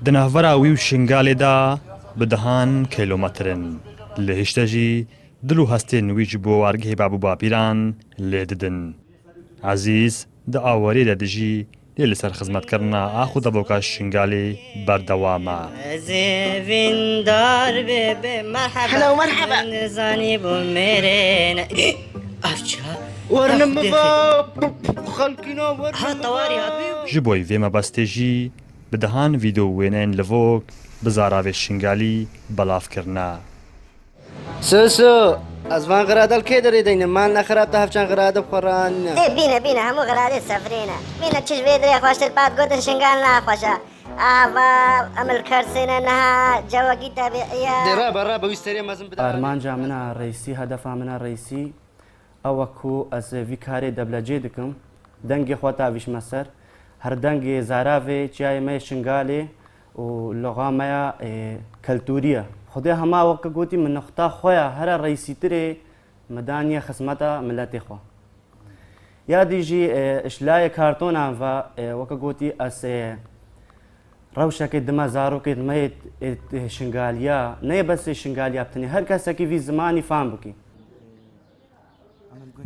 di navbera wî û Şingalê de bi dihan kîlometrin li hişte jî dil û hestên wî ji bo wargehê Babû Bapîran lê didin. Ezîz di awerê de dijî lê li ser xizmetkirina ax û devoka Şingalê berdewam e. هلا ومرحبا نزاني بوميرين افشا ورنم خلقنا ها طواري ابي Ji bo vê mebestê jî bi dihan vîdeo wêneyên livok bi zaravê Şingalî belavkirine. سوسو از وان غرادل کی داری دین مان نخراب ته هفچان غراد بخوران ايه بينا همو غرادي سفرينا بينا تشج بيدري خوش الباد قدن شنقالنا خوشا آفا عمل كرسينا انها جواقي طبيعية درابا رابا ويستري مازم بدا ئارمانجا منە ڕیسی هەدەفا منە ڕیسی ئەوەکو ئەس vî karê deblecê dikim dengê xwe ta vîşme ser her dengê zaravê çiyayê me yê Şingalê û loxa me ya keltûrî ye Xwedê hema weke gotî min nixta xwe ya here rîsîtirê me daniye xizmeta milletê xwe ya dî jî işlayê kartonan ve weke gotî ez rewşekê dime zarokê me yê Şingaliya neyê besê Şingaliya bitinê her kesekî vî zimanî fam bikî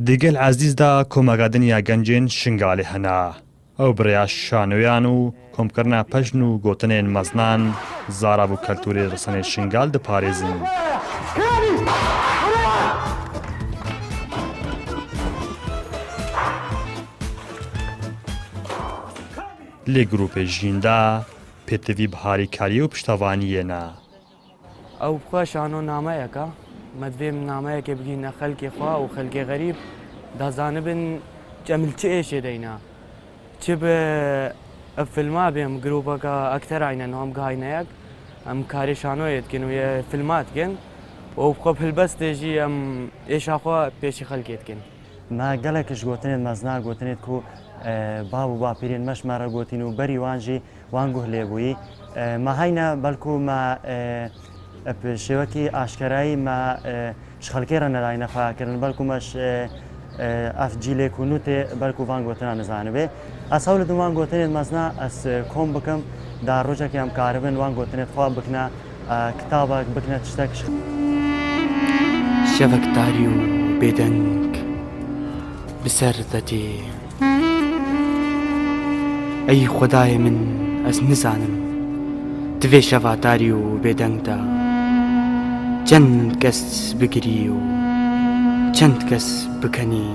Di gel Ezîz de komegadiniya gencên Şingalê hene. Ew birêya şanoyan û komkirina pejn û gotinên meznan, zarav û keltûrê risanê Şingal diparêzin. Lê grûpê jîn de pêtivî bi harîkariyê û piştevaniyê ne. ئەو بخوا شانۆ نامەیەکە مەدوێم نامەیەکێ بگینە خەلکی خوا و خەلکی غەریب دەزانبن جەمل چ ئێشێ دەینا چ بە فیلما بێم گرروپەکە ئەکتەراینە نام گاینەیەک ئەم کاری شانۆیەتکن و فیلماتکن و بخۆ پلبەستێژی ئەم ئێشاخوا پێشی خەلکێتکن ما gelekî gotinên mezna gotinêt ku bav û bapîrên me şmara gotin û berî wan jî wan guh lêbûyî me heyne belkû me şêwekî aşkerayî me ji xelkê re nelayîne xweyakirin belkû me ev cîlê ku nûtê belkû van gotina nizanibê ez hewl didim wan gotinên mezna ez kom bikim da rojekê em karibin wan gotinê xwe bikine kitabek bikine tiştek شەوەک داری و بێدەنگ بسەر دەدێ ئەی خوددایە من ئەس نزانم دوێ شەوا داری و بێدەنگدا چەند کەس بگری و چەند کەس بکەنی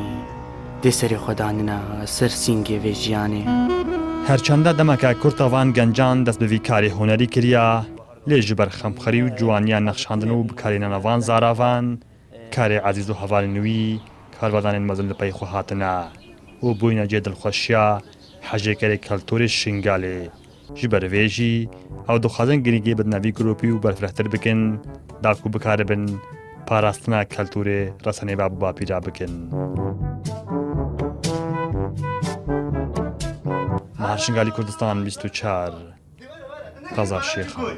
دێسەری خۆداننا سەر سینگێ vê jiyanê Herçanda demeke kurta van gencan dest bi vî karê hunerî kiriye, lê ji ber xemxerî û ciwaniya nexşandin û bikarînena van zaravan, karê ezîz û hevalên wî karvedanên mezin li pey xwe hatine û bûyne cê dilxweşiya hejêkerê keltûrê Şingalê. Ji ber vê jî ew dixwazin girîgê bidine vî grûpî û berfirehtir bikin, da ku bikaribin parastina keltûrê resanê Babû Bapîra bikin. Meher Şingalî Kurdistan 24 Qaza Şêxan